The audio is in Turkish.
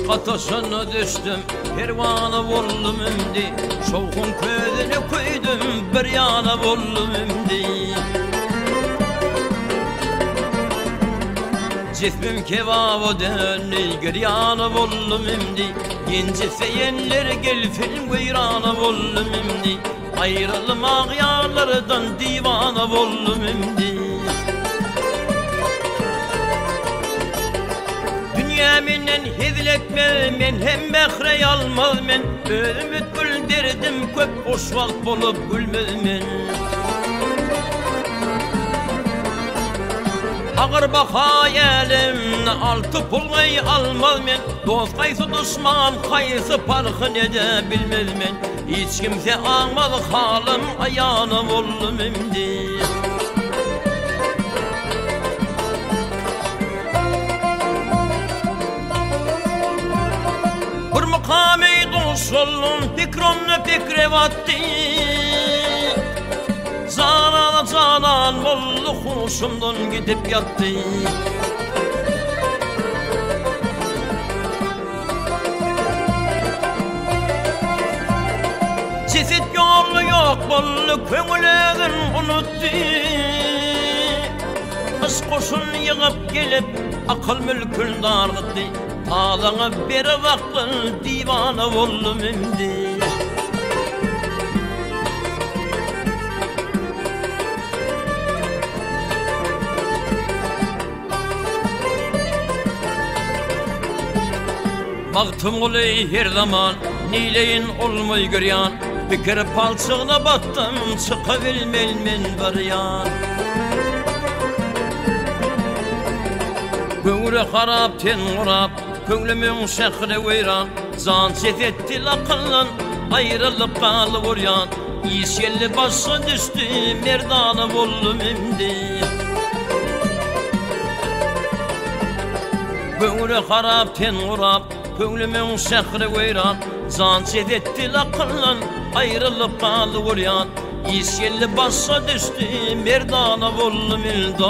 Katasına düştüm, pervana bollum ümdi. Şovkun közünü koydum, bir yana bollum ümdi. Cismim kebaba dönü, giryana bollum ümdi. Genci feyenler gel film güyrana bollum ümdi. Ayrılım ağyarlardan divana bollum ümdi. Dünyaminen hizletmez men, hem behrey almaz men. Ümit güldirdim, köp boş vakt bolup gülmez men. Ağır bak hayalim, altı pulgayı almaz men. Dost kaysı düşman, kaysı parkı ne de bilmez men. Hiç kimse almaz halim, ayağına bollum imdi. Bir mukami dostum, fikromne fikre vattı. Zanan zanan bollu huşumdan gidip yattı. Çeşit yolu yok bollu köngülün unuttu. Kız koşun yığıp gelip akıl mülkün dargıttı. Ağlana bir vaktin divana bollum imdi. Baktım olay her zaman, neyleyin olmayı göryan. Bir kere palçığına battım, çıkabilmelmen bir yan. Köngülü harap ten urap, köngülümün şehri veyran. Zan cetettil akıllan, ayrılıp kalı vuryan. İş yerli başa düştü, merdana bollum imdi. Köngülü harap ten urap, köngülümün şehri veyran. Zan cetettil akıllan, ayrılıp kalı vuryan. İş yerli başa düştü, merdana bollum imdi.